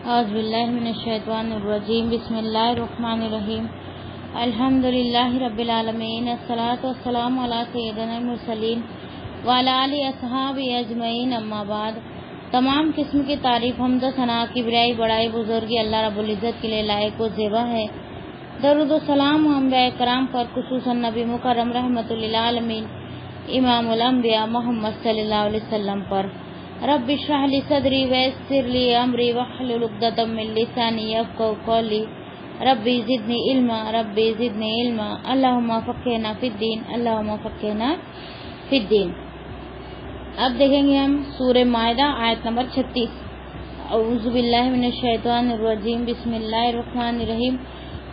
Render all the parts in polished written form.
اعوذ باللہ من الشیطان الرجیم بسم اللہ الرحمن الرحیم الحمدللہ رب العالمین الصلاۃ والسلام علی سیدنا المرسلین وعلی آلہ اصحابہ اجمعین اما بعد۔ تمام قسم کی تعریف حمد و ثنا کبریائی بڑائی بزرگی اللہ رب العزت کے لیے لائق و زیبا ہے۔ درود و سلام انبیاء کرام پر، خصوصاً نبی مکرم رحمت للعالمین امام الانبیاء محمد صلی اللہ علیہ وسلم پر۔ رب اشرح لی صدری ویسر لی امری واحلل عقدۃ من لسانی یفقہوا قولی ربی زدنی علما اللہم فقہنا فی الدین اللہم فقہنا فی الدین۔ اب دیکھیں گے ہم سورہ مائدہ آیت نمبر 36۔ اعوذ باللہ من الشیطان الرجیم بسم اللہ الرحمن الرحیم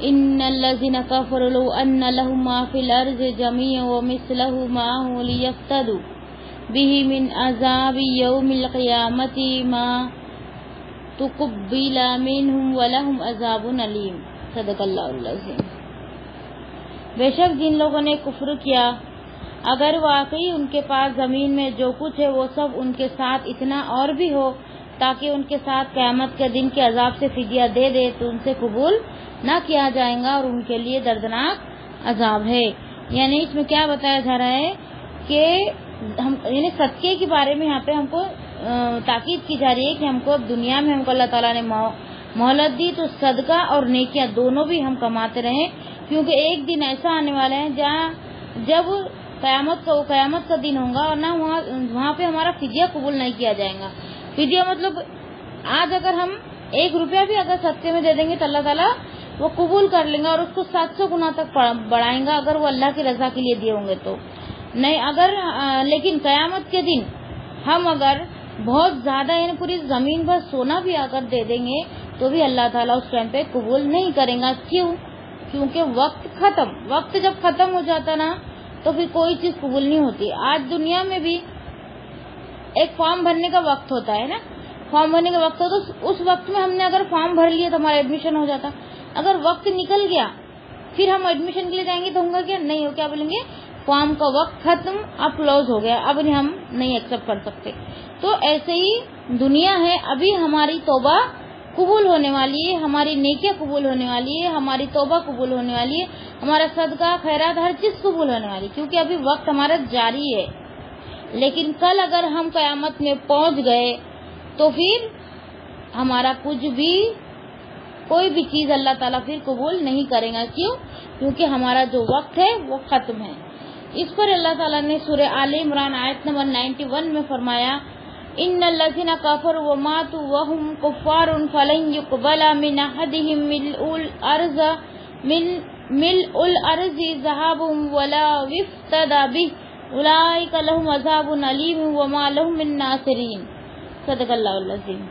ان الذین کفروا لو ان لهم ما فی الارض جميعا ومثله معه لیفتدوا به من عذاب یوم القیامت ما تقبل منهم ولهم عذاب علیم۔ صدق اللہ العظیم۔ بے شک جن لوگوں نے کفر کیا، اگر واقعی ان کے پاس زمین میں جو کچھ ہے وہ سب ان کے ساتھ اتنا اور بھی ہو تاکہ ان کے ساتھ قیامت کے دن کے عذاب سے فدیہ دے دے تو ان سے قبول نہ کیا جائے گا اور ان کے لیے دردناک عذاب ہے۔ یعنی اس میں کیا بتایا جا رہا ہے کہ ہم یعنی صدقے کے بارے میں یہاں پہ ہم کو تاکید کی جا رہی ہے کہ ہم کو اب دنیا میں ہم کو اللہ تعالیٰ نے مہلت دی تو صدقہ اور نیکیاں دونوں بھی ہم کماتے رہیں، کیونکہ ایک دن ایسا آنے والا ہے جہاں جب قیامت کا دن ہوگا اور نہ وہاں پہ ہمارا فدیہ قبول نہیں کیا جائے گا۔ فدیہ مطلب آج اگر ہم 1 روپیہ بھی اگر صدقے میں دے دیں گے تو اللہ تعالیٰ وہ قبول کر لیں گا اور اس کو 700 گنا تک بڑھائیں گا اگر وہ اللہ کی رضا کے لیے دیے ہوں گے تو نہیں۔ اگر لیکن قیامت کے دن ہم اگر بہت زیادہ یعنی پوری زمین پر سونا بھی اگر دے دیں گے تو بھی اللہ تعالیٰ اس ٹائم پہ قبول نہیں کریں گا۔ کیوں؟ کیونکہ وقت جب ختم ہو جاتا نا تو پھر کوئی چیز قبول نہیں ہوتی۔ آج دنیا میں بھی ایک فارم بھرنے کا وقت ہوتا ہے نا، فارم بھرنے کا وقت ہوتا ہے، اس وقت میں ہم نے اگر فارم بھر لیا تو ہمارا ایڈمیشن ہو جاتا۔ اگر وقت نکل گیا پھر ہم ایڈمیشن کے لیے جائیں گے تو ہوگا کیا نہیں ہو، کیا بولیں گے فارم کا وقت ختم، اب کلوز ہو گیا، اب ہم نہیں ایکسپٹ کر سکتے۔ تو ایسے ہی دنیا ہے، ابھی ہماری توبہ قبول ہونے والی ہے، ہماری نیکیاں قبول ہونے والی ہے، ہماری توبہ قبول ہونے والی ہے، ہمارا صدقہ خیرات ہر چیز قبول ہونے والی ہے، کیونکہ ابھی وقت ہمارا جاری ہے۔ لیکن کل اگر ہم قیامت میں پہنچ گئے تو پھر ہمارا کچھ بھی کوئی بھی چیز اللہ تعالیٰ پھر قبول نہیں کرے گا۔ کیوں؟ کیونکہ ہمارا جو وقت ہے وہ ختم ہے۔ اس پر اللہ تعالیٰ نے سورہ آل عمران آیت نمبر 91 میں فرمایا ان الذین کفروا وماتوا وهم کفار فلن يقبل من احدهم ملء الارض ذهبا ولا افتدى به اولئک لهم عذاب علیم وما لهم من ناصرین۔ صدق اللہ العظیم۔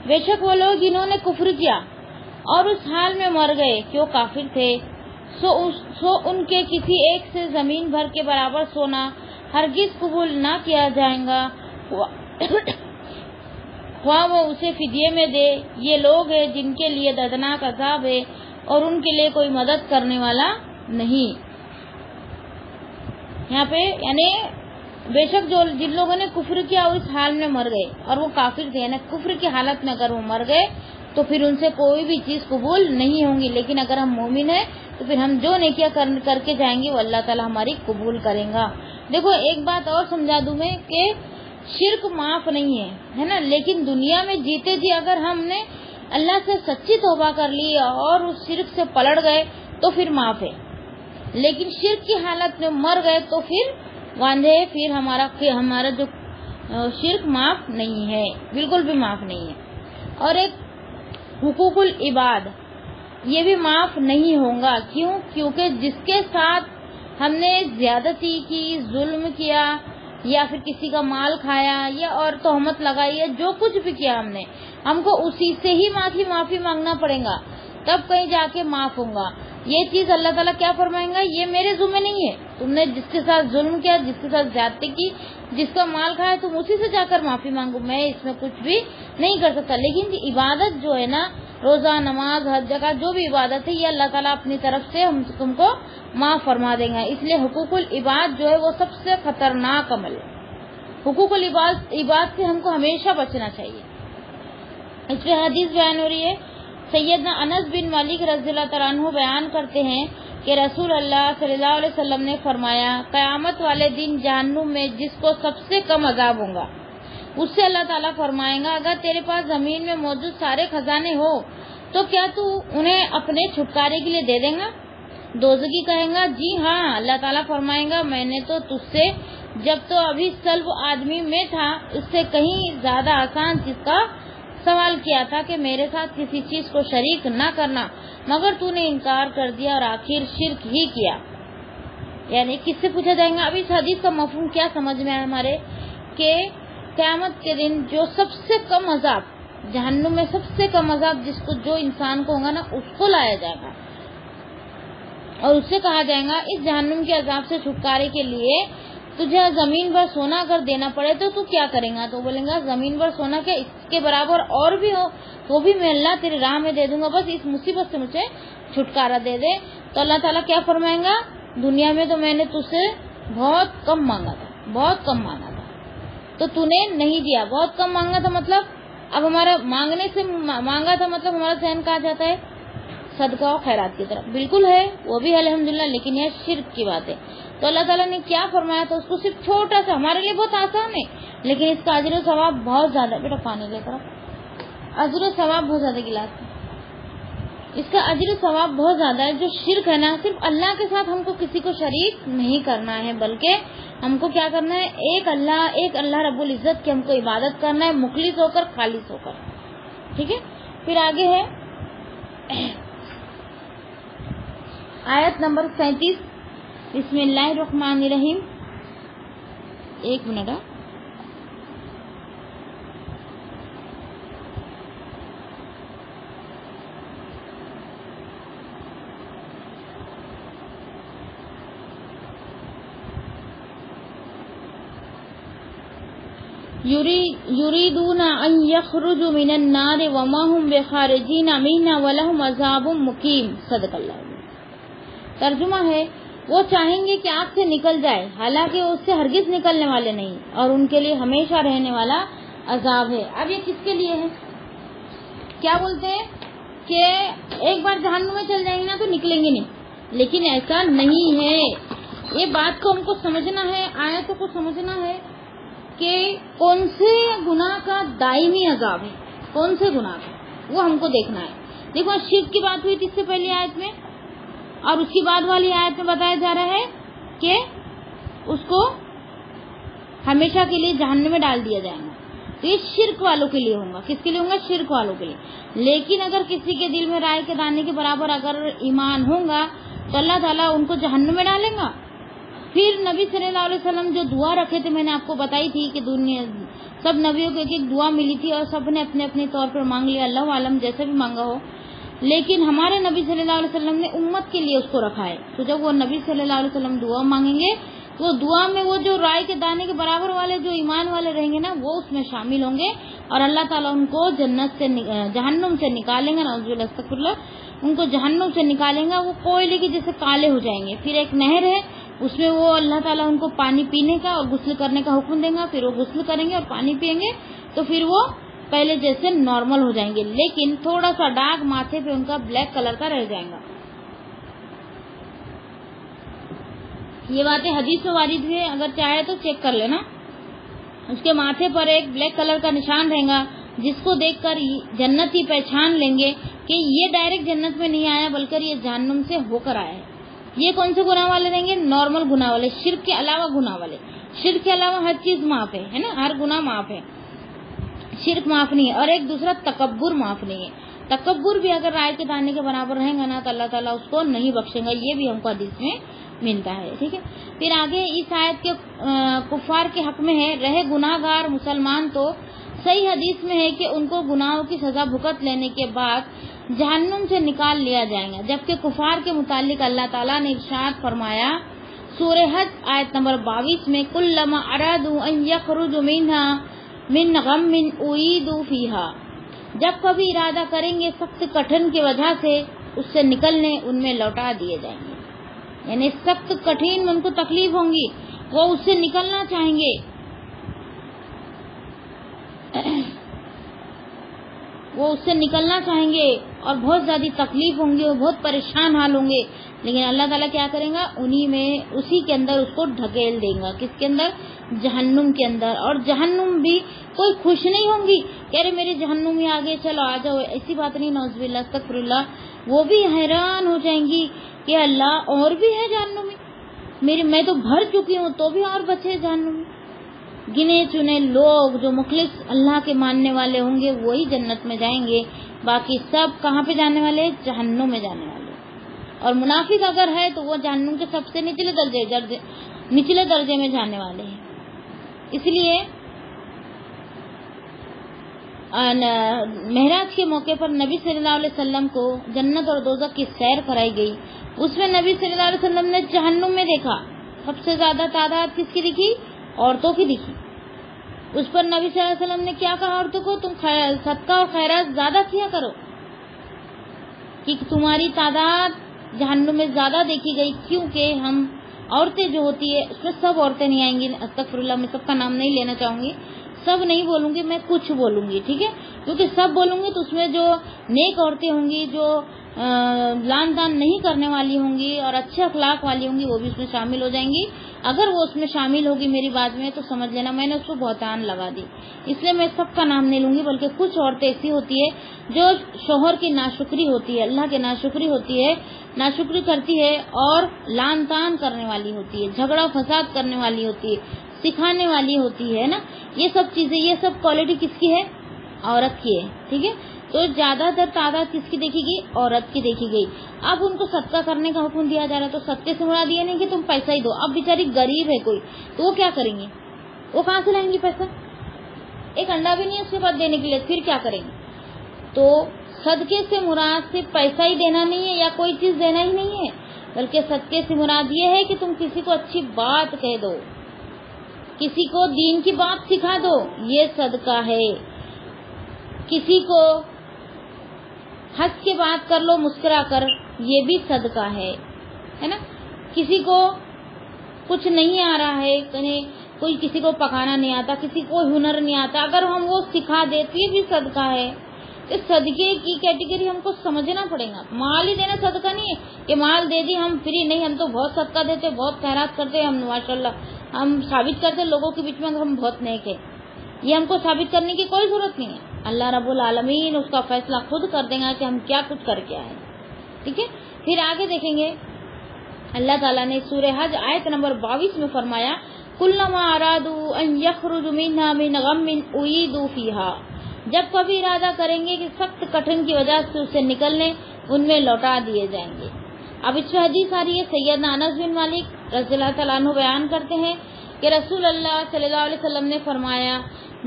بے شک وہ لوگ جنہوں نے کفر کیا اور اس حال میں مر گئے کہ وہ کافر تھے، سو ان کے کسی ایک سے زمین بھر کے برابر سونا ہرگز قبول نہ کیا جائے گا، خواہ وہ اسے فدیے میں دے۔ یہ لوگ ہیں جن کے لیے دردناک عذاب ہے اور ان کے لیے کوئی مدد کرنے والا نہیں۔ یہاں پہ یعنی بے شک جن لوگوں نے کفر کیا اور اس حال میں مر گئے اور وہ کافر تھے، یعنی کفر کی حالت میں اگر وہ مر گئے تو پھر ان سے کوئی بھی چیز قبول نہیں ہوں گی، لیکن اگر ہم مومن ہیں تو پھر ہم جو نیکیاں کر کے جائیں گے وہ اللہ تعالیٰ ہماری قبول کریں گا۔ دیکھو ایک بات اور سمجھا دوں میں کہ شرک معاف نہیں ہے نا، لیکن دنیا میں جیتے جی اگر ہم نے اللہ سے سچی توبہ کر لی اور اس شرک سے پلٹ گئے تو پھر معاف ہے، لیکن شرک کی حالت میں مر گئے تو پھر واندھے، پھر ہمارا جو شرک معاف نہیں ہے، بالکل بھی معاف نہیں ہے۔ اور ایک حقوق العباد یہ بھی معاف نہیں ہوگا۔ کیوں؟ کیونکہ جس کے ساتھ ہم نے زیادتی کی، ظلم کیا یا پھر کسی کا مال کھایا یا اور تہمت لگائی ہے، جو کچھ بھی کیا ہم کو اسی سے ہی معافی مانگنا پڑے گا، تب کہیں جا کے معاف ہوگا۔ یہ چیز اللہ تعالیٰ کیا فرمائیں گا، یہ میرے ذمہ نہیں ہے، تم نے جس کے ساتھ ظلم کیا، جس کے ساتھ زیادتی کی، جس کا مال کھایا، تم اسی سے جا کر معافی مانگو، میں اس میں کچھ بھی نہیں کر سکتا۔ لیکن عبادت جو ہے نا، روزہ، نماز، ہر جگہ جو بھی عبادت ہے یہ اللہ تعالیٰ اپنی طرف سے تم کو معاف فرما دیں گا۔ اس لیے حقوق العباد جو ہے وہ سب سے خطرناک عمل ہے۔ حقوق العباد سے ہم کو ہمیشہ بچنا چاہیے۔ اس پہ حدیث بیان ہو رہی ہے. سیدنا انس بن مالک رضی اللہ تعالیٰ عنہ بیان کرتے ہیں کہ رسول اللہ صلی اللہ علیہ وسلم نے فرمایا قیامت والے دن جہنم میں جس کو سب سے کم عذاب ہوگا اس سے اللہ تعالیٰ فرمائے گا اگر تیرے پاس زمین میں موجود سارے خزانے ہو تو کیا تو انہیں اپنے چھٹکارے کے لیے دے دیں گا؟ دوزخی کہیں گا جی ہاں. اللہ تعالیٰ فرمائے گا میں نے تو تجھ سے جب تو ابھی سلب آدمی میں تھا اس سے کہیں زیادہ آسان چیز کا سوال کیا تھا کہ میرے ساتھ کسی چیز کو شریک نہ کرنا مگر تو نے انکار کر دیا اور آخر شرک ہی کیا. یعنی کس سے پوچھا جائے گا؟ اب اس حدیث کا مفہوم کیا سمجھ میں آیا ہمارے کہ قیامت کے دن جو سب سے کم عذاب جہنم میں سب سے کم عذاب جو انسان کو ہوگا نا اس کو لایا جائے گا اور اس سے کہا جائے گا اس جہنم کے عذاب سے چھٹکارے کے لیے تجھے زمین بھر سونا اگر دینا پڑے تو کیا کریں گا؟ تو بولیں گا زمین بھر سونا کے اس کے برابر اور بھی ہو تو بھی میں اللہ تیری راہ میں دے دوں گا، بس اس مصیبت سے مجھے چھٹکارا دے دے. تو اللہ تعالیٰ کیا فرمائیں گا دنیا میں تو میں نے تجھ سے بہت کم مانگا تھا تو تو نے نہیں دیا. بہت کم مانگا تھا مطلب اب ہمارا مانگنے سے مانگا تھا مطلب ہمارا ذہن کہا جاتا ہے صدقہ و خیرات کی طرف. بالکل ہے وہ بھی الحمدللہ، لیکن یہ شرک کی بات ہے. تو اللہ تعالیٰ نے کیا فرمایا تھا اس کو صرف چھوٹا سا، ہمارے لیے بہت آسان ہے لیکن اس کا اجر و ثواب بہت زیادہ. بیٹا پانی لے کر اجر و ثواب بہت زیادہ گلاس میں. اس کا اجر و ثواب بہت زیادہ ہے. جو شرک ہے نا صرف اللہ کے ساتھ ہم کو کسی کو شریک نہیں کرنا ہے بلکہ ہم کو کیا کرنا ہے ایک اللہ رب العزت کی ہم کو عبادت کرنا ہے مخلص ہو کر خالص ہو کر. ٹھیک ہے. پھر آگے ہے آیت نمبر 37. بسم اللہ الرحمن الرحیم. ایک منٹ. یریدون ان یخرجوا من النار وما هم بخارجین منها ولهم عذاب مقیم. صدق اللہ. ترجمہ ہے وہ چاہیں گے کہ آگ سے نکل جائے حالانکہ اس سے ہرگز نکلنے والے نہیں اور ان کے لیے ہمیشہ رہنے والا عذاب ہے. اب یہ کس کے لیے ہے؟ کیا بولتے ہیں کہ ایک بار جہنم میں چل جائیں گے نا تو نکلیں گے نہیں، لیکن ایسا نہیں ہے. یہ بات کو ہم کو سمجھنا ہے، آیتوں کو سمجھنا ہے کہ کون سے گناہ کا دائمی عذاب ہے، کون سے گناہ کا وہ ہم کو دیکھنا ہے. دیکھو شرک کی بات ہوئی تھی اس سے پہلی آیت میں اور اس کی بعد والی آیت میں بتایا جا رہا ہے کہ اس کو ہمیشہ کے لیے جہنم میں ڈال دیا جائے گا. تو یہ شرک والوں کے لیے ہوگا. کس کے لیے ہوگا؟ شرک والوں کے لیے. لیکن اگر کسی کے دل میں رائے کے دانے کے برابر اگر ایمان ہوگا تو اللہ تعالیٰ ان کو جہنم میں ڈالیں گا. پھر نبی صلی اللہ علیہ وسلم جو دعا رکھے تھے میں نے آپ کو بتائی تھی کہ دنیا سب نبیوں کو ایک دعا ملی تھی اور سب نے اپنے اپنے طور پر مانگ لیا، اللہ عالم جیسے بھی مانگا ہو. لیکن ہمارے نبی صلی اللہ علیہ وسلم نے امت کے لیے اس کو رکھا ہے. تو جب وہ نبی صلی اللہ علیہ وسلم دعا مانگیں گے تو وہ دعا میں وہ جو رائے کے دانے کے برابر والے جو ایمان والے رہیں گے نا وہ اس میں شامل ہوں گے اور اللہ تعالیٰ ان کو جنت سے جہنم سے نکالیں گے. نعوذ باللہ استغفر اللہ. ان کو جہنم سے نکالیں گا، وہ کوئلے کے جیسے کالے ہو جائیں گے. پھر ایک نہر ہے اس میں وہ اللہ تعالیٰ ان کو پانی پینے کا اور غسل کرنے کا حکم دیں گا. پھر وہ غسل کریں گے اور پانی پیئیں گے تو پھر وہ پہلے جیسے نارمل ہو جائیں گے، لیکن تھوڑا سا داغ ماتھے پہ ان کا بلیک کلر کا رہ جائے گا. یہ باتیں حدیث میں وارد ہوئی، اگر چاہے تو چیک کر لینا. اس کے ماتھے پر ایک بلیک کلر کا نشان رہے گا جس کو دیکھ کر جنتی پہچان لیں گے کہ یہ ڈائریکٹ جنت میں نہیں آیا بلکہ یہ جہنم سے ہو کر آیا ہے. یہ کون سے گناہ والے رہیں گے؟ نارمل گناہ والے، شرک کے علاوہ گناہ والے. شرک کے علاوہ ہر چیز معاف ہے نا، ہر گناہ معاف ہے، شرک معاف نہیں ہے. اور ایک دوسرا تکبر معاف نہیں ہے. تکبر بھی اگر رائے کے دانے کے برابر رہیں گا نا تو اللہ تعالیٰ اس کو نہیں بخشے گا. یہ بھی ہم کو حدیث میں ملتا ہے. ٹھیک ہے. پھر آگے اس آیت کے کفار کے حق میں ہے رہے گناہ گار مسلمان تو صحیح حدیث میں ہے کہ ان کو گناہوں کی سزا بھگت لینے کے بعد جہنم سے نکال لیا جائے گا. جبکہ کفار کے متعلق اللہ تعالیٰ نے ارشاد فرمایا سورہ حج آیت نمبر 22 میں کلما ارادوا ان یخرجوا منها من غم اعیدوا فیها، جب کبھی ارادہ کریں گے سخت کٹھن کی وجہ سے اس سے نکلنے ان میں لوٹا دیے جائیں گے. یعنی سخت کٹھن میں ان کو تکلیف ہوں گی، وہ اس سے نکلنا چاہیں گے، وہ اس سے نکلنا چاہیں گے اور بہت زیادہ تکلیف ہوں گی، وہ بہت پریشان حال ہوں گے، لیکن اللہ تعالیٰ کیا کریں گا، انہی میں اسی کے اندر اس کو ڈھکیل دیں گا. کس کے اندر؟ جہنم کے اندر. اور جہنم بھی کوئی خوش نہیں ہوں گی کہ ارے میرے جہنم میں آگے چلو آ جاؤ، ایسی بات نہیں، نعوذ باللہ استغفر اللہ. وہ بھی حیران ہو جائیں گی کہ اللہ اور بھی ہے جہنم میں، میں تو بھر چکی ہوں تو بھی اور بچے جہنم میں. گنے چنے لوگ جو مخلص اللہ کے ماننے والے ہوں گے وہی جنت میں جائیں گے، باقی سب کہاں پہ جانے والے؟ جہنم میں جانے والے. اور منافق اگر ہے تو وہ جہنم کے سب سے نچلے درجے میں جانے والے ہیں. اس لیے معراج کے موقع پر نبی صلی اللہ علیہ وسلم کو جنت اور دوزخ کی سیر کرائی گئی. اس میں نبی صلی اللہ علیہ وسلم نے جہنم میں دیکھا سب سے زیادہ تعداد کس کی دکھی؟ عورتوں کی دکھی. اس پر نبی صلی اللہ علیہ وسلم نے کیا کہا عورتوں کو؟ تم صدقہ اور خیرات زیادہ کیا کرو کہ تمہاری تعداد جہنم میں زیادہ دیکھی گئی. کیونکہ ہم عورتیں جو ہوتی ہے اس میں سب عورتیں نہیں آئیں گی، استغفر اللہ، میں سب کا نام نہیں لینا چاہوں گی، سب نہیں بولوں گی، میں کچھ بولوں گی، ٹھیک ہے؟ کیونکہ سب بولوں گی تو اس میں جو نیک عورتیں ہوں گی، جو لان تان نہیں کرنے والی ہوں گی اور اچھے اخلاق والی ہوں گی، وہ بھی اس میں شامل ہو جائیں گی. اگر وہ اس میں شامل ہوگی میری بات میں تو سمجھ لینا میں نے اس کو بہتان لگا دی. اس لیے میں سب کا نام نہیں لوں گی، بلکہ کچھ عورتیں ایسی ہوتی ہے جو شوہر کی ناشکری ہوتی ہے، اللہ کی ناشکری ہوتی ہے، ناشکری کرتی ہے اور لان تان کرنے والی ہوتی ہے، جھگڑا فساد کرنے والی ہوتی ہے، سکھانے والی ہوتی ہے نا. یہ سب چیزیں، یہ سب کوالٹی کس کی ہے؟ عورت کی ہے، ٹھیک ہے؟ تو زیادہ تر تعداد کس کی دیکھی گئی؟ عورت کی دیکھی گئی. اب ان کو صدقہ کرنے کا حکم دیا جا رہا ہے، تو صدقے سے مراد یہ نہیں کہ تم پیسہ ہی دو. اب بیچاری غریب ہے کوئی تو وہ کیا کریں گے؟ وہ کہاں سے لائیں گی پیسہ؟ ایک انڈا بھی نہیں ہے اس کے بعد دینے کے لیے، پھر کیا کریں گے؟ تو صدقے سے مراد صرف پیسہ ہی دینا نہیں ہے یا کوئی چیز دینا ہی نہیں ہے، بلکہ صدقے سے مراد یہ ہے کہ تم کسی کو اچھی بات کہہ دو، کسی کو دین کی بات سکھا دو، یہ صدقہ ہے. کسی کو ہنس کے بات کر لو مسکرا کر، یہ بھی صدقہ ہے نا. کسی کو کچھ نہیں آ رہا ہے، کوئی کسی کو پکانا نہیں آتا، کسی کو ہنر نہیں آتا، اگر ہم وہ سکھا دے تو یہ بھی صدقہ ہے. اس صدقے کی کیٹیگری ہم کو سمجھنا پڑے گا. مال ہی دینا صدقہ نہیں ہے کہ مال دے دی ہم فری، نہیں، ہم تو بہت صدقہ دیتے، بہت خیرات کرتے، ہم ماشاءاللہ ہم ثابت کرتے لوگوں کے بیچ میں ہم بہت نیک ہیں. یہ ہم کو ثابت کرنے کی کوئی ضرورت نہیں ہے. اللہ رب العالمین اس کا فیصلہ خود کر دیں گا کہ ہم کیا کچھ کر کے آئے، ٹھیک ہے؟ پھر آگے دیکھیں گے اللہ تعالیٰ نے سورہ حج آیت نمبر 22 میں فرمایا کلما ارادوا ان یخرجوا منها من غم اعیدوا فیها، جب کبھی ارادہ کریں گے کہ سخت کٹھن کی وجہ سے اسے نکلنے، ان میں لوٹا دیے جائیں گے. اب اس میں حدیث آ رہی ہے، سیدنا انس بن مالک رضی اللہ تعالیٰ عنہ بیان کرتے ہیں کہ رسول اللہ صلی اللہ علیہ وسلم نے فرمایا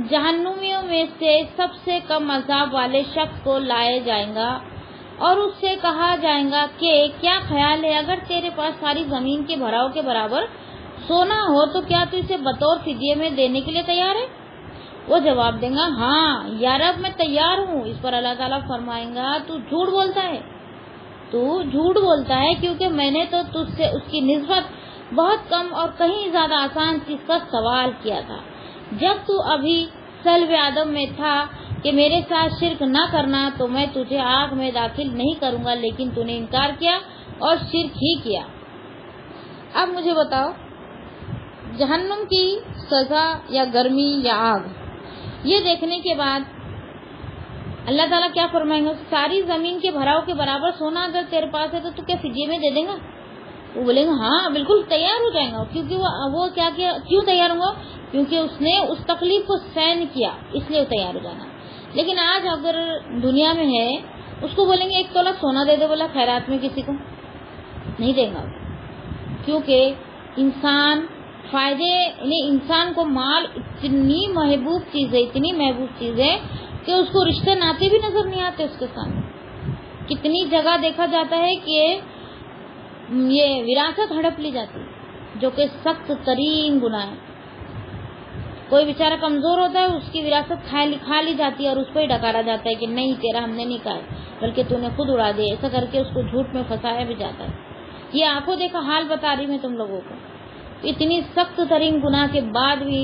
جہنمیوں میں سے سب سے کم عذاب والے شخص کو لائے جائیں گا اور اس سے کہا جائے گا کہ کیا خیال ہے اگر تیرے پاس ساری زمین کے بھراؤ کے برابر سونا ہو تو کیا تو اسے بطور فدیے میں دینے کے لیے تیار ہے؟ وہ جواب دیں گا ہاں یا رب میں تیار ہوں. اس پر اللہ تعالیٰ فرمائیں گا تو جھوٹ بولتا ہے کیونکہ میں نے تو تجھ سے اس کی نسبت بہت کم اور کہیں زیادہ آسان چیز کا سوال کیا تھا. جب تو ابھی صلب آدم میں تھا کہ میرے ساتھ شرک نہ کرنا تو میں تجھے آگ میں داخل نہیں کروں گا، لیکن تو نے انکار کیا اور شرک ہی کیا. اب مجھے بتاؤ جہنم کی سزا یا گرمی یا آگ، یہ دیکھنے کے بعد اللہ تعالیٰ کیا فرمائیں گے؟ ساری زمین کے بھراؤ کے برابر سونا اگر تیرے پاس ہے تو کیا فدیے میں دے دیں گا؟ وہ بولیں گے ہاں بالکل تیار ہو جائیں گا. کیونکہ وہ کیوں تیار ہوں گا؟ کیونکہ اس نے اس تکلیف کو سہن کیا، اس لیے وہ تیار ہو جانا. لیکن آج اگر دنیا میں ہے اس کو بولیں گے 1 تولہ سونا دے دے، بولا خیرات میں کسی کو نہیں دیں گا. کیونکہ انسان انسان کو مال اتنی محبوب چیز ہے کہ اس کو رشتے ناتے بھی نظر نہیں آتے اس کے سامنے. کتنی جگہ دیکھا جاتا ہے کہ یہ وراثت ہڑپ لی جاتی ہے جو کہ سخت ترین گناہ ہے. کوئی بیچارہ کمزور ہوتا ہے اس کی وراثت کھا لی جاتی ہے اور اس کو ہی ڈکارا جاتا ہے کہ نہیں تیرا ہم نے نہیں کہا بلکہ تو نے خود اڑا دیا. ایسا کر کے اس کو جھوٹ میں پھنسایا بھی جاتا ہے. یہ آنکھوں دیکھا حال بتا رہی میں تم لوگوں کو. اتنی سخت ترین گناہ کے بعد بھی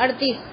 38।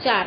4,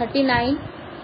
39।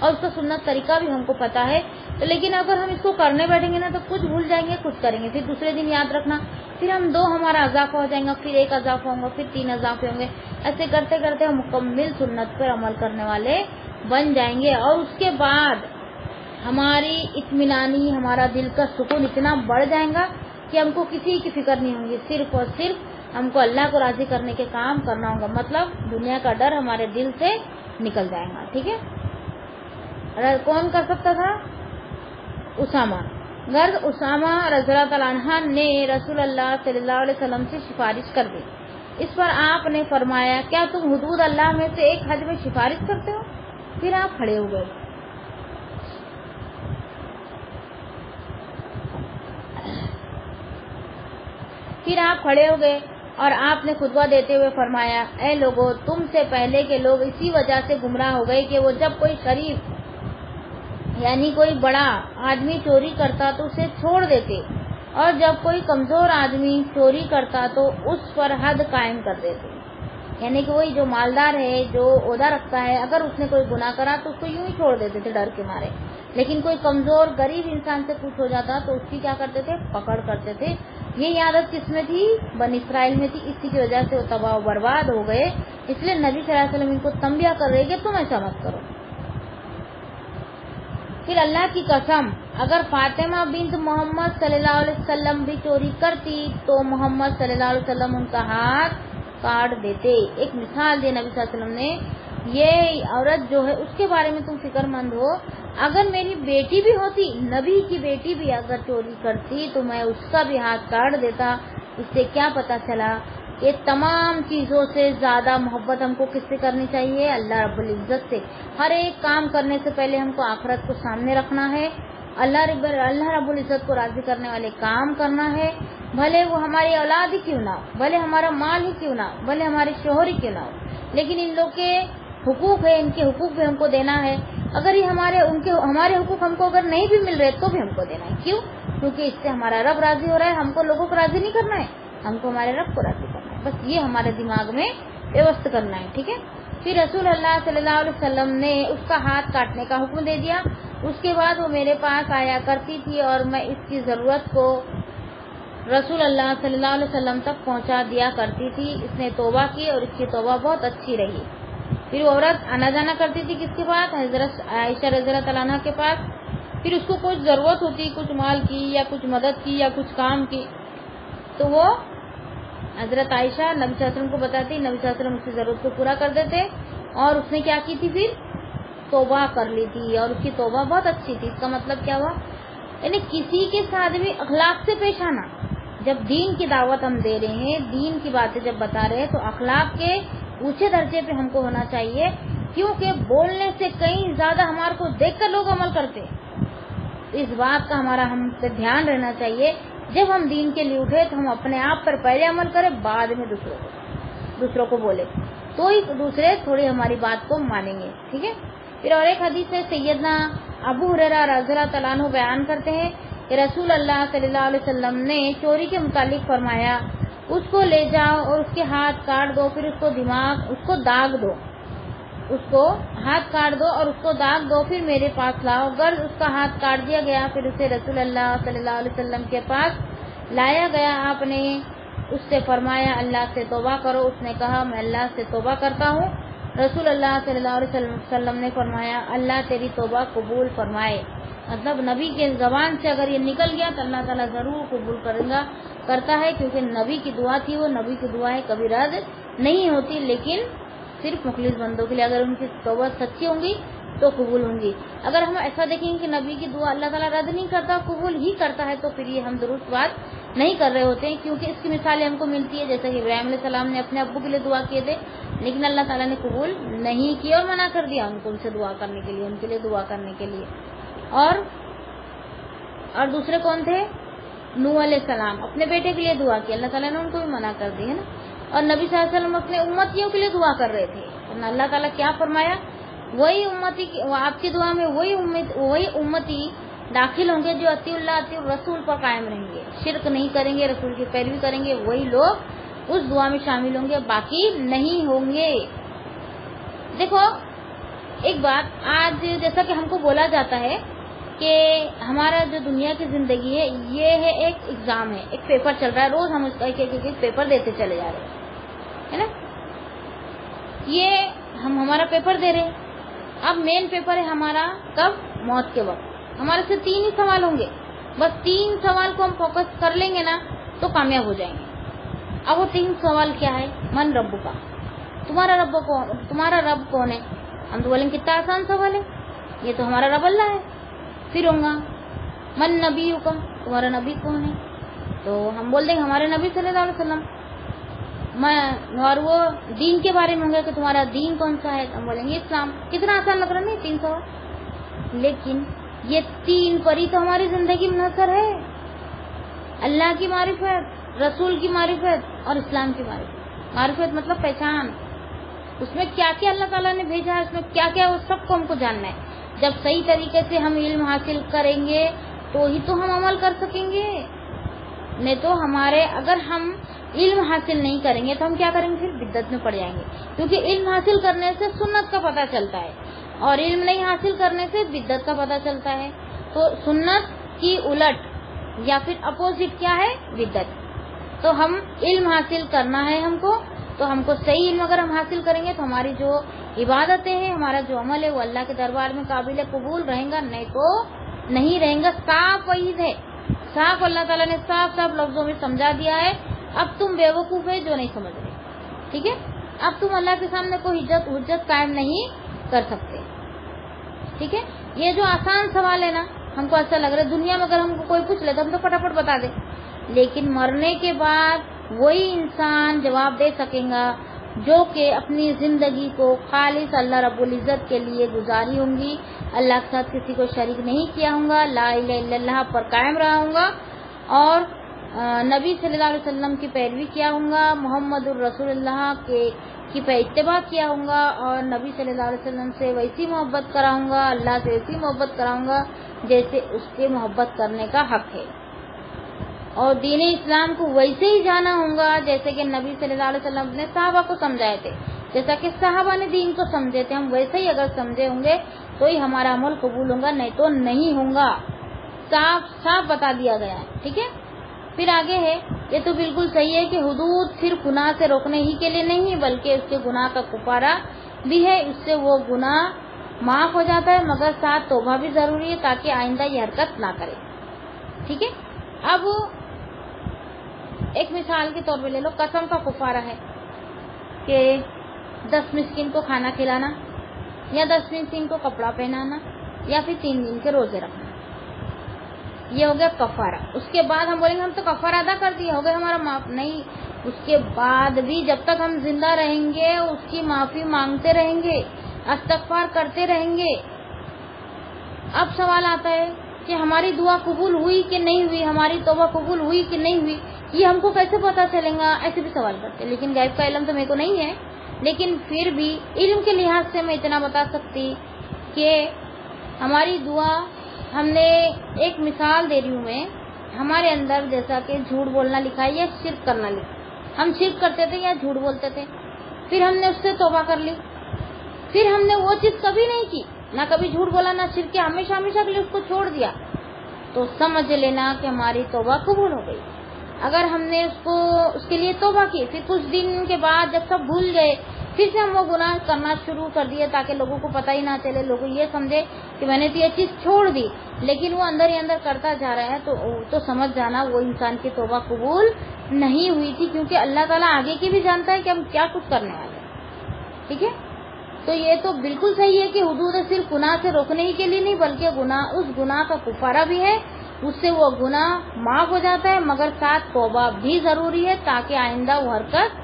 اور اس کا سنت طریقہ بھی ہم کو پتا ہے، تو لیکن اگر ہم اس کو کرنے بیٹھیں گے نا تو کچھ بھول جائیں گے، کچھ کریں گے، پھر دوسرے دن یاد رکھنا، پھر ہم 2 ہمارا اضافہ ہو جائیں گا، پھر 1 اضافہ ہوگا، پھر 3 اضافے ہوں گے، ایسے کرتے کرتے ہم مکمل سنت پر عمل کرنے والے بن جائیں گے، اور اس کے بعد ہماری اطمینانی، ہمارا دل کا سکون اتنا بڑھ جائے گا کہ ہم کو کسی کی فکر نہیں ہوگی، صرف اور صرف ہم کو اللہ کو راضی کرنے کے کام کرنا ہوگا، مطلب دنیا کا ڈر ہمارے دل سے نکل جائے گا، ٹھیک ہے۔ کون کر سکتا تھا؟ اسامہ۔ غرض اسامہ رضی اللہ تعالیٰ عنہ نے رسول اللہ صلی اللہ علیہ وسلم سے سفارش کر دی۔ اس پر آپ نے فرمایا کیا تم حدود اللہ میں سے ایک حج میں سفارش کرتے ہو؟ پھر آپ کھڑے ہو گئے۔ اور آپ نے خطبہ دیتے ہوئے فرمایا اے لوگو، تم سے پہلے کے لوگ اسی وجہ سے گمراہ ہو گئے کہ وہ جب کوئی شریف یعنی کوئی بڑا آدمی چوری کرتا تو اسے چھوڑ دیتے، اور جب کوئی کمزور آدمی چوری کرتا تو اس پر حد قائم کر دیتے، یعنی کہ وہی جو مالدار ہے، جو عہدہ رکھتا ہے، اگر اس نے کوئی گناہ کرا تو اس کو یوں ہی چھوڑ دیتے تھے ڈر کے مارے، لیکن کوئی کمزور غریب انسان سے کچھ ہو جاتا تو اس کی کیا کرتے تھے؟ پکڑ کرتے تھے۔ یہ عادت کس میں تھی؟ بنی اسرائیل میں تھی، اسی کی وجہ سے وہ تباہ و برباد ہو گئے، اس لیے نبی صلی اللہ علیہ وسلم ان کو تنبیہ کر رہے کہ تم ایسا مت کرو۔ پھر اللہ کی قسم اگر فاطمہ بنت محمد صلی اللہ علیہ وسلم بھی چوری کرتی تو محمد صلی اللہ علیہ وسلم ان کا ہاتھ کاٹ دیتے۔ ایک مثال دی نبی صلی اللہ علیہ وسلم نے، یہ عورت جو ہے اس کے بارے میں تم فکر مند ہو، اگر میری بیٹی بھی ہوتی، نبی کی بیٹی بھی اگر چوری کرتی تو میں اس کا بھی ہاتھ کاٹ دیتا۔ اس سے کیا پتا چلا کہ تمام چیزوں سے زیادہ محبت ہم کو کس سے کرنی چاہیے؟ اللہ رب العزت سے۔ ہر ایک کام کرنے سے پہلے ہم کو آخرت کو سامنے رکھنا ہے، اللہ رب العزت کو راضی کرنے والے کام کرنا ہے، بھلے وہ ہماری اولاد ہی کیوں نہ ہو، بھلے ہمارا مال ہی کیوں نہ ہو، بھلے ہمارے شوہر ہی کیوں نہ ہو، لیکن ان لوگ کے حقوق ہے، ان کے حقوق بھی ہم کو دینا ہے۔ اگر یہ ہمارے حقوق ہم کو اگر نہیں بھی مل رہے تو بھی ہم کو دینا ہے۔ کیوں؟ کیونکہ اس سے ہمارا رب راضی ہو رہا ہے، ہم کو لوگوں کو راضی نہیں کرنا ہے، ہم کو ہمارے رب کو راضی کرنا ہے، بس یہ ہمارے دماغ میں ویوست کرنا ہے، ٹھیک ہے۔ پھر رسول اللہ صلی اللہ علیہ وسلم نے اس کا ہاتھ کاٹنے کا حکم دے دیا۔ اس کے بعد وہ میرے پاس آیا کرتی تھی اور میں اس کی ضرورت کو رسول اللہ صلی اللہ علیہ وسلم تک پہنچا دیا کرتی تھی۔ اس نے توبہ کی اور اس کی توبہ بہت اچھی رہی۔ پھر وہ عورت آنا جانا کرتی تھی کس کے پاس؟ حضرت عائشہ رضی اللہ تعالیٰ عنہ کے پاس۔ پھر اس کو کچھ ضرورت ہوتی، کچھ مال کی یا کچھ مدد کی یا کچھ کام کی، تو وہ حضرت عائشہ نبی صلی اللہ علیہ وسلم کو بتاتی، نبی صلی اللہ علیہ وسلم اس کی ضرورت کو پورا کر دیتے، اور اس نے کیا کی تھی؟ پھر توبہ کر لی تھی، اور اس کی توبہ بہت اچھی تھی۔ اس کا مطلب کیا ہوا؟ یعنی کسی کے ساتھ بھی اخلاق سے پیش آنا۔ جب دین کی دعوت ہم دے رہے ہیں، دین کی باتیں جب بتا رہے ہیں تو اخلاق کے اونچے درجے پہ ہم کو ہونا چاہیے، کیونکہ بولنے سے کہیں زیادہ ہمارے کو دیکھ کر لوگ عمل کرتے ہیں۔ اس بات کا ہمارا ہم پہ دھیان رہنا چاہیے، جب ہم دین کے لیے اٹھے تو ہم اپنے آپ پر پہلے عمل کریں، بعد میں دوسروں کو بولے، تو ہی دوسرے تھوڑی ہماری بات کو مانیں گے، ٹھیک ہے۔ پھر اور ایک حدیث سے سیدنا ابو ہریرہ رضی اللہ تعالیٰ عنہ بیان کرتے ہیں کہ رسول اللہ صلی اللہ علیہ وسلم نے چوری کے متعلق فرمایا اس کو لے جاؤ اور اس کے ہاتھ کاٹ دو، پھر اس کو داغ دو، اس کو ہاتھ کاٹ دو اور اس کو داغ دو، پھر میرے پاس لاؤ۔ غرض اس کا ہاتھ کاٹ دیا گیا، پھر اسے رسول اللہ صلی اللہ علیہ وسلم کے پاس لایا گیا۔ آپ نے اس سے فرمایا اللہ سے توبہ کرو۔ اس نے کہا میں اللہ سے توبہ کرتا ہوں۔ رسول اللہ صلی اللہ علیہ وسلم نے فرمایا اللہ تیری توبہ قبول فرمائے، مطلب نبی کے زبان سے اگر یہ نکل گیا تو اللہ تعالیٰ ضرور قبول کرتا ہے، کیونکہ نبی کی دعا تھی، وہ نبی کی دعائیں کبھی رد نہیں ہوتی، لیکن صرف مخلص بندوں کے لیے اگر ان کی توبہ سچی ہوں گی تو قبول ہوں گی۔ اگر ہم ایسا دیکھیں کہ نبی کی دعا اللہ تعالیٰ رد نہیں کرتا، قبول ہی کرتا ہے، تو پھر یہ ہم درست بات نہیں کر رہے ہوتے ہیں، کیونکہ اس کی مثالیں ہم کو ملتی ہے، جیسے کہ ابراہیم علیہ السلام نے اپنے ابو کے لیے دعا کیے تھے، لیکن اللہ تعالیٰ نے قبول نہیں کیا اور منع کر دیا ان کو ان سے دعا کرنے کے لیے، ان کے لیے دعا کرنے کے لیے۔ اور دوسرے کون تھے؟ نوح علیہ السلام، اپنے بیٹے کے لیے دعا کی، اللہ تعالیٰ نے ان کو بھی منع کر دی ہے نا۔ اور نبی صلی اللہ علیہ وسلم اپنے امتیوں کے لیے دعا کر رہے تھے، اللہ تعالیٰ کیا فرمایا؟ وہی امتی، آپ کی دعا میں وہی امتی داخل ہوں گے جو اطیع اللہ اطیع الرسول پر قائم رہیں گے، شرک نہیں کریں گے، رسول کی پیروی کریں گے، وہی لوگ اس دعا میں شامل ہوں گے، باقی نہیں ہوں گے۔ دیکھو ایک بات، آج جیسا کہ ہم کو بولا جاتا ہے کہ ہمارا جو دنیا کی زندگی ہے یہ ہے ایک ایگزام ہے، ایک پیپر چل رہا ہے، روز ہم اس کا ایک پیپر دیتے چلے جا رہے ہیں، ہے نا. یہ ہم ہمارا پیپر دے رہے ہیں. اب مین پیپر ہے ہمارا کب؟ موت کے وقت. ہمارے سے 3 ہی سوال ہوں گے، بس 3 سوال کو ہم فوکس کر لیں گے نا تو کامیاب ہو جائیں گے. اب وہ 3 سوال کیا ہے؟ من رب کا، تمہارا رب کون ہے؟ ہم تو بولیں گے کتنا آسان سوال ہے، یہ تو ہمارا رب اللہ ہے. پھر ہوگا من نبی کا، تمہارا نبی کون ہے؟ تو ہم بول دیں گے ہمارے نبی صلی اللہ علیہ وسلم. اور وہ دین کے بارے میں ہوں گے کہ تمہارا دین کون سا ہے، ہم بولیں گے اسلام. کتنا آسان لگ رہا ہے نا 3 سوال. لیکن یہ 3 پر ہی تو ہماری زندگی منحصر ہے. اللہ کی معرفت، رسول کی معرفت اور اسلام کی معرفت. معرفت مطلب پہچان، اس میں کیا کیا اللہ تعالیٰ نے بھیجا ہے، اس میں کیا کیا، وہ سب کو ہم کو جاننا ہے. جب صحیح طریقے سے ہم علم حاصل کریں گے تو ہی تو ہم عمل کر سکیں گے. نہیں تو اگر ہم علم حاصل نہیں کریں گے تو ہم کیا کریں گے؟ پھر بدعت میں پڑ جائیں گے. کیونکہ علم حاصل کرنے سے سنت کا پتہ چلتا ہے اور علم نہیں حاصل کرنے سے بدعت کا پتہ چلتا ہے. تو سنت کی الٹ یا پھر اپوزٹ کیا ہے؟ بدعت. تو ہم علم حاصل کرنا ہے ہم کو، تو ہم کو صحیح علم اگر ہم حاصل کریں گے تو ہماری جو عبادتیں ہیں، ہمارا جو عمل ہے وہ اللہ کے دربار میں قابل قبول رہیں گا، نہیں تو نہیں رہیں گا. صاف وعید ہے، صاف اللہ تعالیٰ نے صاف لفظوں میں سمجھا دیا ہے. اب تم بیوقوف ہے جو نہیں سمجھ رہے، ٹھیک ہے. اب تم اللہ کے سامنے کوئی حجت قائم نہیں کر سکتے، ٹھیک ہے. یہ جو آسان سوال ہے نا، ہم کو ایسا لگ رہا ہے دنیا میں اگر ہم کو کوئی پوچھ لے تو ہم تو فٹافٹ بتا دیں، لیکن مرنے کے بعد وہی انسان جواب دے سکیں گا جو کہ اپنی زندگی کو خالص اللہ رب العزت کے لیے گزاری ہوں گی، اللہ کے ساتھ کسی کو شریک نہیں کیا ہوں گا، لا الہ الا اللہ پر قائم رہا ہوں گا اور نبی صلی اللہ علیہ وسلم کی پیروی کیا ہوں گا، محمد الرسول اللہ کی پہ اتباع کیا ہوں گا اور نبی صلی اللہ علیہ وسلم سے ویسی محبت کراؤں گا، اللہ سے ویسی محبت کراؤں گا جیسے اس کے محبت کرنے کا حق ہے، اور دین اسلام کو ویسے ہی جانا ہوں گا جیسے کہ نبی صلی اللہ علیہ وسلم نے صحابہ کو سمجھائے تھے. جیسا کہ صحابہ نے دین کو سمجھے تھے، ہم ویسے ہی اگر سمجھے ہوں گے تو ہی ہمارا عمل قبول ہوگا، نہیں تو نہیں ہوگا. صاف بتا دیا گیا ہے، ٹھیک ہے. پھر آگے ہے، یہ تو بالکل صحیح ہے کہ حدود صرف گناہ سے روکنے ہی کے لیے نہیں بلکہ اس کے گناہ کا کفارہ بھی ہے، اس سے وہ گناہ معاف ہو جاتا ہے، مگر ساتھ توبہ بھی ضروری ہے تاکہ آئندہ یہ حرکت نہ کرے، ٹھیک ہے. اب ایک مثال کے طور پہ لے لو، قسم کا کفارہ ہے کہ 10 مسکین کو کھانا کھلانا یا 10 مسکین کو کپڑا پہنانا یا پھر 3 دن کے روزے رکھنا، یہ ہو گیا کفارہ. اس کے بعد ہم بولیں گے ہم تو کفارہ ادا کر دیا، ہو گیا ہمارا معاف. نہیں، اس کے بعد بھی جب تک ہم زندہ رہیں گے اس کی معافی مانگتے رہیں گے، استغفار کرتے رہیں گے. اب سوال آتا ہے کہ ہماری دعا قبول ہوئی کہ نہیں ہوئی، ہماری توبہ قبول ہوئی کہ نہیں ہوئی، یہ ہم کو کیسے پتا چلے گا؟ ایسے بھی سوال کرتے ہیں. لیکن غیب کا علم تو میرے کو نہیں ہے، لیکن پھر بھی علم کے لحاظ سے میں اتنا بتا سکتی کہ ہماری دعا، ہم نے ایک مثال دے رہی ہوں میں، ہمارے اندر جیسا کہ جھوٹ بولنا لکھا ہے یا شرک کرنا لکھا ہے، ہم شرک کرتے تھے یا جھوٹ بولتے تھے، پھر ہم نے اس سے توبہ کر لی، پھر ہم نے وہ چیز کبھی نہیں کی، نہ کبھی جھوٹ بولا نہ شرک کیا، ہمیشہ کے لیے اس کو چھوڑ دیا، تو سمجھ لینا کہ ہماری توبہ قبول ہو گئی. اگر ہم نے اس کے لیے توبہ کی، پھر کچھ دن کے بعد جب سب بھول گئے پھر سے ہم وہ گناہ کرنا شروع کر دیے تاکہ لوگوں کو پتہ ہی نہ چلے، لوگ یہ سمجھے کہ میں نے تو یہ چیز چھوڑ دی، لیکن وہ اندر ہی اندر کرتا جا رہا ہے، تو سمجھ جانا وہ انسان کی توبہ قبول نہیں ہوئی تھی، کیونکہ اللہ تعالیٰ آگے کی بھی جانتا ہے کہ ہم کیا کچھ کرنے والے ہیں، ٹھیک ہے. تو یہ تو بالکل صحیح ہے کہ حدود صرف گناہ سے روکنے ہی کے لیے نہیں بلکہ اس گناہ کا کفارہ بھی ہے، اس سے وہ گناہ معاف ہو جاتا ہے، مگر ساتھ توبہ بھی ضروری ہے تاکہ آئندہ وہ حرکت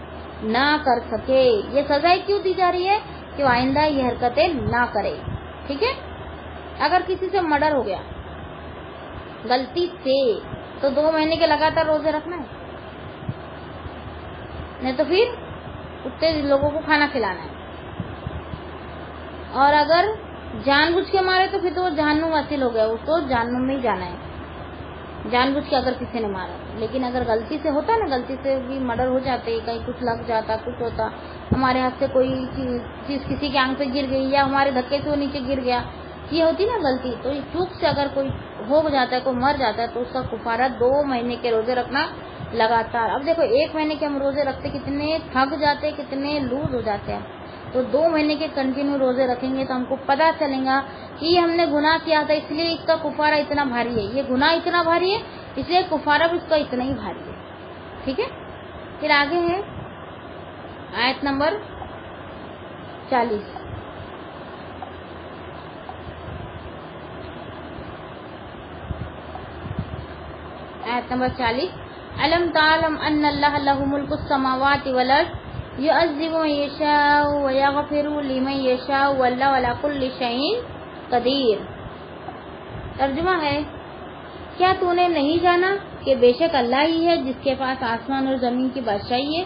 نہ کر سکے. یہ سزائیں کیوں دی جا رہی ہے؟ کہ وہ آئندہ یہ حرکتیں نہ کرے، ٹھیک ہے. اگر کسی سے مرڈر ہو گیا غلطی سے تو 2 مہینے کے لگاتار روزے رکھنا ہے، نہیں تو پھر کتے لوگوں کو کھانا کھلانا ہے، اور اگر جان بوجھ کے مارے تو پھر تو وہ جہنم حاصل ہو گیا، اس کو جہنم میں ہی جانا ہے. جان بوجھ کے اگر کسی نے مارا، لیکن اگر غلطی سے ہوتا نا، غلطی سے بھی مرڈر ہو جاتے، کہیں کچھ لگ جاتا، کچھ ہوتا، ہمارے ہاتھ سے کوئی چیز کسی کی آنکھ پہ گر گئی یا ہمارے دھکے سے وہ نیچے گر گیا، یہ ہوتی نا غلطی، تو چوک سے اگر کوئی ہو جاتا ہے، کوئی مر جاتا ہے، تو اس کا کفارہ 2 مہینے کے روزے رکھنا لگاتار۔ اب دیکھو 1 مہینے کے ہم روزے رکھتے کتنے تھک جاتے، کتنے لوز ہو جاتے ہیں، تو 2 مہینے کے کنٹینیو روزے رکھیں گے تو ہم کو پتا چلے گا کہ یہ ہم نے گناہ کیا تھا، اس لیے اس کا کفارہ اتنا بھاری ہے، یہ گناہ اتنا بھاری ہے، اس لیے کفارہ بھی اس کا اتنا ہی بھاری ہے۔ ٹھیک ہے، پھر آگے ہے آیت نمبر 40۔ آیت نمبر 40، الم تعلم ان اللہ لہ ملک السماوات والارض یعذب من یشاء ویغفر لمن یشاء واللہ علی کل شیء قدیر۔ ترجمہ ہے، کیا تو نے نہیں جانا کہ بے شک اللہ ہی ہے جس کے پاس آسمان اور زمین کی بادشاہی ہے،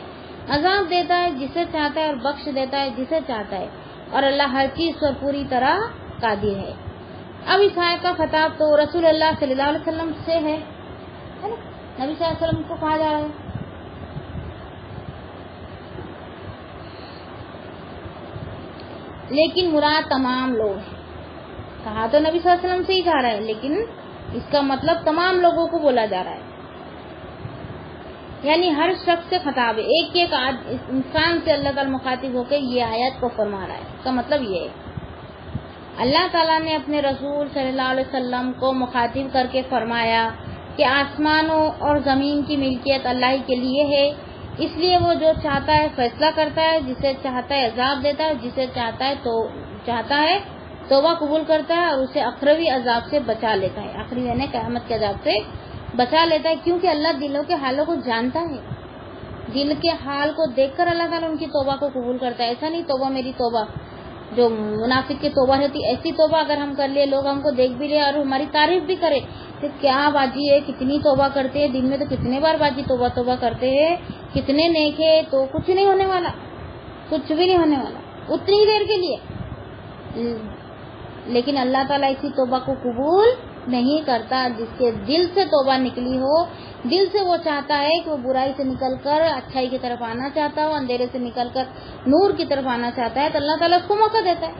عذاب دیتا ہے جسے چاہتا ہے اور بخش دیتا ہے جسے چاہتا ہے، اور اللہ ہر چیز پر پوری طرح قادر ہے۔ اب اس آیت کا خطاب تو رسول اللہ صلی اللہ علیہ وسلم سے ہے نا، نبی صلی اللہ علیہ وسلم کو کہا جا رہا ہے، لیکن مراد تمام لوگ ہیں۔ کہا تو نبی صلی اللہ علیہ وسلم سے ہی جا رہا ہے، لیکن اس کا مطلب تمام لوگوں کو بولا جا رہا ہے، یعنی ہر شخص سے خطاب ہے، ایک ایک انسان سے اللہ تعالیٰ مخاطب ہو کے یہ آیت کو فرما رہا ہے۔ اس کا مطلب یہ ہے، اللہ تعالیٰ نے اپنے رسول صلی اللہ علیہ وسلم کو مخاطب کر کے فرمایا کہ آسمانوں اور زمین کی ملکیت اللہ ہی کے لیے ہے، اس لیے وہ جو چاہتا ہے فیصلہ کرتا ہے، جسے چاہتا ہے عذاب دیتا ہے، جسے چاہتا ہے توبہ قبول کرتا ہے، اور اسے اخروی عذاب سے بچا لیتا ہے، آخری یعنی قیامت کے عذاب سے بچا لیتا ہے، کیونکہ اللہ دلوں کے حالوں کو جانتا ہے، دل کے حال کو دیکھ کر اللہ تعالیٰ ان کی توبہ کو قبول کرتا ہے۔ ایسا نہیں توبہ میری توبہ جو منافق کی توبہ ہوتی، ایسی توبہ اگر ہم کر لیں، لوگ ہم کو دیکھ بھی لیں اور ہماری تعریف بھی کرے کہ کیا باجی ہے، کتنی توبہ کرتے ہیں، دن میں تو کتنے بار باجی توبہ کرتے ہیں، کتنے نیک ہے، تو کچھ نہیں ہونے والا، کچھ بھی نہیں ہونے والا اتنی دیر کے لیے۔ لیکن اللہ تعالیٰ اسی توبہ کو قبول نہیں کرتا جس کے دل سے توبہ نکلی ہو، دل سے وہ چاہتا ہے کہ وہ برائی سے نکل کر اچھائی کی طرف آنا چاہتا ہو، اندھیرے سے نکل کر نور کی طرف آنا چاہتا ہے، تو اللہ تعالیٰ اس کو موقع دیتا ہے۔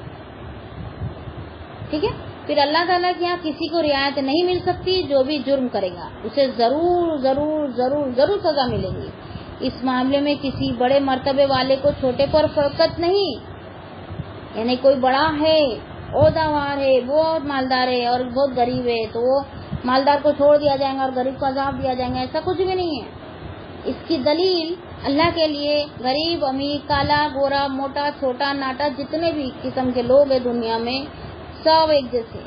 ٹھیک ہے، پھر اللہ تعالیٰ کے یہاں کسی کو رعایت نہیں مل سکتی، جو بھی جرم کرے گا اسے ضرور ضرور ضرور ضرور سزا ملے گی۔ اس معاملے میں کسی بڑے مرتبے والے کو چھوٹے پر فرقت نہیں، یعنی کوئی بڑا ہے، عہدیدار ہے، بہت مالدار ہے اور بہت غریب ہے، تو وہ مالدار کو چھوڑ دیا جائے گا اور غریب کو عذاب دیا جائے گا، ایسا کچھ بھی نہیں ہے۔ اس کی دلیل اللہ کے لیے غریب، امیر، کالا، گورا، موٹا، چھوٹا، ناٹا، جتنے بھی قسم کے لوگ ہیں دنیا میں سب ایک جیسے۔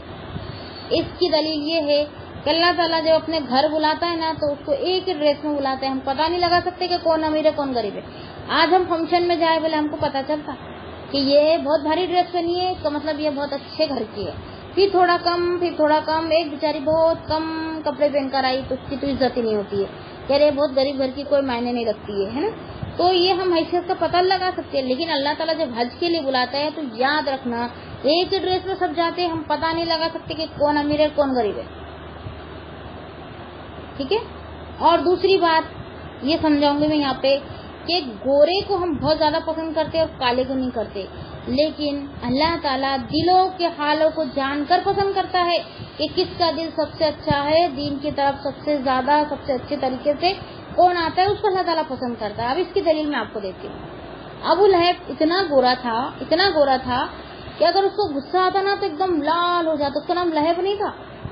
اس کی دلیل یہ ہے کہ اللہ تعالیٰ جب اپنے گھر بلاتا ہے نا تو اس کو ایک ہی ڈریس میں بلاتے ہیں، ہم پتہ نہیں لگا سکتے کہ کون امیر ہے کون غریب ہے۔ آج ہم فنکشن میں جائے بولے ہم کو پتہ چلتا کہ یہ بہت بھاری ڈریس پہنی ہے، اس کا مطلب یہ بہت اچھے گھر کی ہے، پھر تھوڑا کم، ایک بیچاری بہت کم کپڑے پہن کر آئی تو اس کی تو عزت ہی نہیں ہوتی ہے، کہہ رہے بہت غریب گھر کی، کوئی معنی نہیں رکھتی ہے نا۔ تو یہ ہم حیثیت کا پتہ لگا سکتے ہیں، لیکن اللہ تعالیٰ جب حج کے لیے بلاتا ہے تو یاد رکھنا ایک ہی ڈریس میں سب جاتے ہیں، ہم پتہ نہیں لگا سکتے کہ کون امیر ہے کون غریب ہے۔ ٹھیک ہے، اور دوسری بات یہ سمجھاؤں گی میں یہاں پہ کہ گورے کو ہم بہت زیادہ پسند کرتے اور کالے کو نہیں کرتے، لیکن اللہ تعالیٰ دلوں کے حالوں کو جان کر پسند کرتا ہے کہ کس کا دل سب سے اچھا ہے، دین کی طرف سب سے زیادہ سب سے اچھے طریقے سے کون آتا ہے، اس کو اللہ تعالیٰ پسند کرتا ہے۔ اب اس کی دلیل میں آپ کو دیتی ہوں۔ ابو لہب اتنا گورا تھا کہ اگر اس کو غصہ آتا نا تو ایک دم لال ہو جاتا۔ اس کا نام لہب نہیں تھا،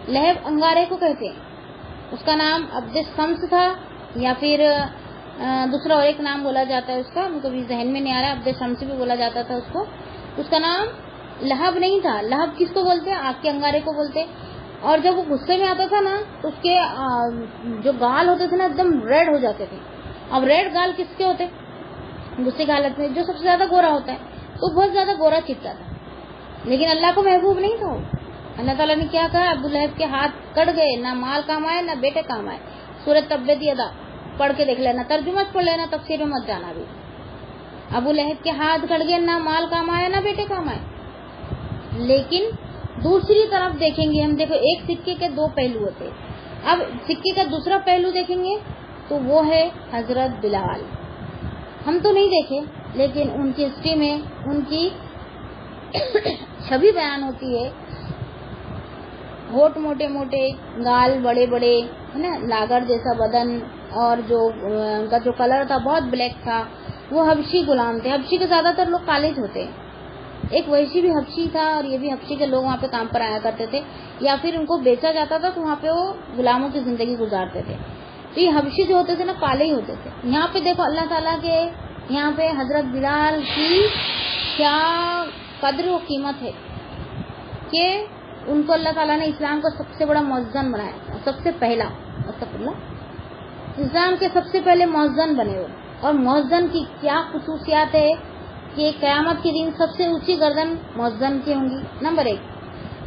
لہب انگارے کو کہتے ہیں، اس کا نام عبد شمس تھا، یا پھر دوسرا اور ایک نام بولا جاتا ہے اس کا، مجھے بھی ذہن میں نہیں آ رہا، عبد شمس بھی بولا جاتا تھا اس کو۔ اس کا نام لہب نہیں تھا، لہب کس کو بولتے ہیں، آگ کے انگارے کو بولتے۔ اور جب وہ غصے میں آتا تھا نا تو اس کے جو گال ہوتے تھے نا ایک دم ریڈ ہو جاتے تھے۔ اب ریڈ گال کس کے ہوتے، غصے کی حالت میں جو سب سے زیادہ گورا ہوتا ہے، تو بہت زیادہ گورا چپتا تھا، لیکن اللہ کو محبوب نہیں تھا۔ اللہ تعالیٰ نے کیا کہا، ابو لہب کے ہاتھ کٹ گئے، نہ مال کام آئے نہ بیٹے کام آئے۔ سورۃ تبت یدا پڑھ کے دیکھ لینا، ترجمہ پڑھ لینا، تفسیر میں مت جانا بھی۔ ابو لہب کے ہاتھ کٹ گئے، نہ مال کام آیا نہ بیٹے کام آئے۔ لیکن دوسری طرف دیکھیں گے ہم، دیکھو ایک سکے کے دو پہلو ہوتے، اب سکے کا دوسرا پہلو دیکھیں گے تو وہ ہے حضرت بلال. ہم تو نہیں دیکھے لیکن ان کی ہسٹری میں ان کی چھوی بیان ہوتی ہے. ہونٹ موٹے موٹے, گال بڑے بڑے, ہے نا, لاگر جیسا بدن, اور جو ان کا جو کلر تھا بہت بلیک تھا. وہ حبشی غلام تھے. حبشی کے زیادہ تر لوگ کالے ہوتے ہیں. ایک وحشی بھی حبشی تھا اور یہ بھی حبشی کے لوگ وہاں پہ کام پر آیا کرتے تھے, یا پھر ان کو بیچا جاتا تھا تو وہاں پہ وہ غلاموں کی زندگی گزارتے تھے. تو یہ حبشی جو ہوتے تھے نا کالے ہی ہوتے تھے. یہاں پہ دیکھو اللہ تعالیٰ کے یہاں پہ حضرت بلال کی کیا قدر و قیمت ہے کہ ان کو اللہ تعالیٰ نے اسلام کا سب سے بڑا مؤذن بنایا, سب سے پہلا اسلام کے سب سے پہلے مؤذن بنے ہوئے. اور مؤذن کی کیا خصوصیات ہے کہ قیامت کے دن سب سے اونچی گردن مؤذن کی ہوں گی, نمبر 1.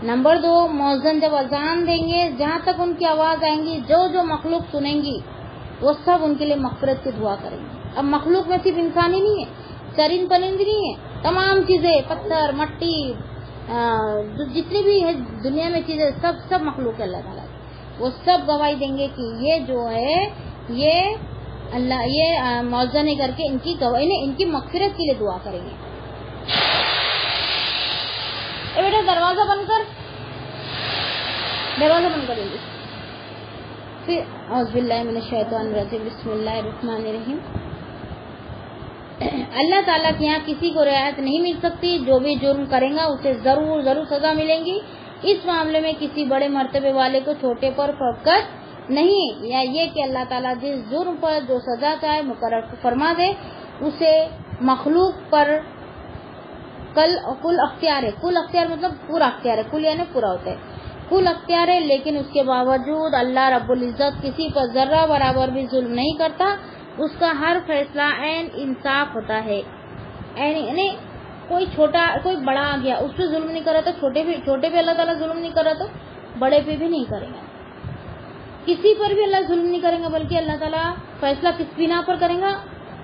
نمبر 2, مؤذن جب اذان دیں گے جہاں تک ان کی آواز آئیں گی, جو مخلوق سنیں گی وہ سب ان کے لیے مغفرت کی دعا کریں گے. اب مخلوق میں صرف انسان ہی نہیں ہے, چرند پرند نہیں ہے, تمام چیزیں, پتھر مٹی, جتنی بھی ہے دنیا میں چیزیں, سب مخلوق ہے اللہ تعالیٰ, وہ سب گواہی دیں گے کہ یہ جو ہے یہ اللہ یہ مؤذن کر کے ان کی گواہی ان کی مغفرت کے لیے دعا کریں گے. اے بیٹا دروازہ بند کر دیں گے. پھر اعوذ باللہ من الشیطان الرجیم, بسم اللہ الرحمن الرحیم. اللہ تعالیٰ کے یہاں کسی کو رعایت نہیں مل سکتی. جو بھی جرم کرے گا اسے ضرور سزا ملیں گی. اس معاملے میں کسی بڑے مرتبے والے کو چھوٹے پر فوقت نہیں, یا یہ کہ اللہ تعالیٰ جس جرم پر جو سزا چاہے مقرر فرما دے اسے مخلوق پر کل اختیار ہے. کل اختیار مطلب پورا اختیار ہے. کل یعنی پورا ہوتا ہے, کل اختیار ہے. لیکن اس کے باوجود اللہ رب العزت کسی پر ذرہ برابر بھی ظلم نہیں کرتا. اس کا ہر فیصلہ عین انصاف ہوتا ہے. یعنی کوئی چھوٹا کوئی بڑا آ گیا اس پہ ظلم نہیں کر رہا تو چھوٹے پہ اللہ تعالیٰ ظلم نہیں کر رہا تو بڑے پہ بھی نہیں کرے گا. کسی پر بھی اللہ ظلم نہیں کرے گا, بلکہ اللہ تعالیٰ فیصلہ کس بنا پر کرے گا,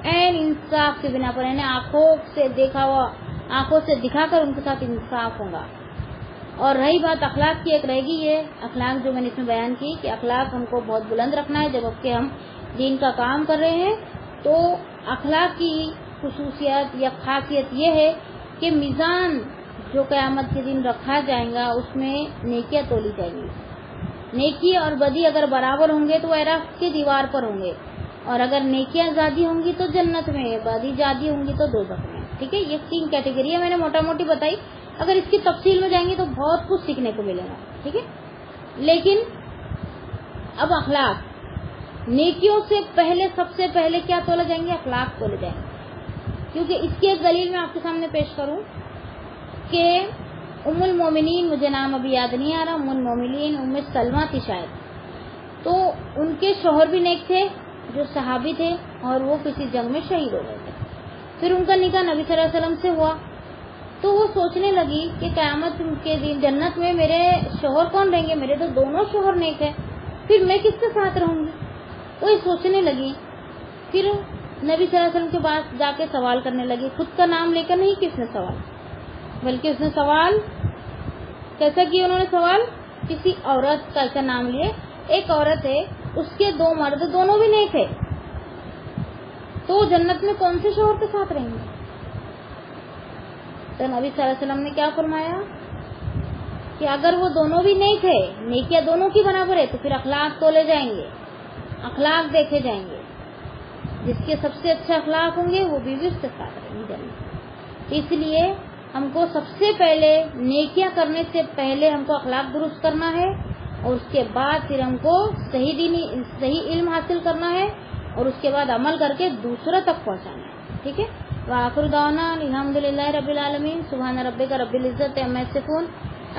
عین انصاف کی بنا پر. یعنی آنکھوں سے دکھا کر ان کے ساتھ انصاف ہوگا. اور رہی بات اخلاق کی, ایک رہ گئی ہے اخلاق جو میں نے اس میں بیان کی کہ اخلاق ہم کو بہت بلند رکھنا ہے. جب کہ ہم دین کا کام کر رہے ہیں تو اخلاق کی خصوصیت یا خاصیت یہ ہے کہ میزان جو قیامت کے دن رکھا جائے گا اس میں نیکیاں تولی جائیں گی. نیکی اور بدی اگر برابر ہوں گے تو عراق کی دیوار پر ہوں گے, اور اگر نیکیاں زیادہ ہوں گی تو جنت میں, بدی زیادہ ہوں گی تو دوزخ میں. ٹھیک ہے, یہ 3 کیٹیگری ہے میں نے موٹا موٹی بتائی. اگر اس کی تفصیل میں جائیں گے تو بہت کچھ سیکھنے کو ملے گا. ٹھیک ہے, لیکن اب اخلاق, نیکیوں سے پہلے سب سے پہلے کیا تولا جائیں گے, اخلاق تولے جائیں گے. کیونکہ اس کی ایک دلیل میں آپ کے سامنے پیش کروں کہ ام المومنین, مجھے نام ابھی یاد نہیں آ رہا, ام المومنین ام سلمہ تھی شاید, تو ان کے شوہر بھی نیک تھے جو صحابی تھے اور وہ کسی جنگ میں شہید ہو گئے تھے. پھر ان کا نکاح نبی صلی اللہ علیہ وسلم سے ہوا تو وہ سوچنے لگی کہ قیامت کے دن جنت میں میرے شوہر کون رہیں گے, میرے تو دونوں شوہر نیک ہیں, پھر میں کس کے ساتھ رہوں گی. وہ سوچنے لگی. پھر نبی صلی اللہ علیہ وسلم کے پاس جا کے سوال کرنے لگی. خود کا نام لے کر نہیں کہ اس نے سوال, بلکہ اس نے سوال کیسا کیا, انہوں نے سوال کسی عورت کا نام لیے. ایک عورت ہے, اس کے 2 مرد دونوں بھی نیک ہے, تو جنت میں کون سے شوہر کے ساتھ رہیں گے. تو نبی صلی اللہ علیہ وسلم نے کیا فرمایا کہ اگر وہ دونوں بھی نیک ہے, نیکیاں دونوں کی برابر ہے, تو پھر اخلاق تولے جائیں گے, اخلاق دیکھے جائیں گے. جس کے سب سے اچھے اخلاق ہوں گے وہ بیوی اس کے ساتھ رہیں گے. اس لیے ہم کو سب سے پہلے نیکیاں کرنے سے پہلے ہم کو اخلاق درست کرنا ہے, اور اس کے بعد پھر ہم کو صحیح علم حاصل کرنا ہے, اور اس کے بعد عمل کر کے دوسروں تک پہنچانا ہے. ٹھیک ہے, وآخر دعوانا الحمدللہ رب العالمین. سبحان ربک رب العزت عما یصفون,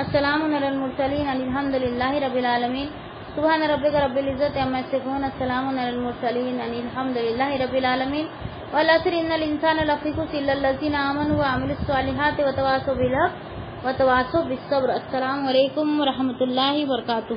السلام علی المرسلین, الحمدللہ رب العالمین. سبحان ربک رب العزت عما یصفون, السلام علی المرسلین, الحمدللہ رب العالمین. والعصر ان الانسان لفی خسر الا الذین آمنوا وعملوا الصالحات وتواصوا بالحق وتواصوا بالصبر. السلام علیکم ورحمۃ اللہ وبرکاتہ.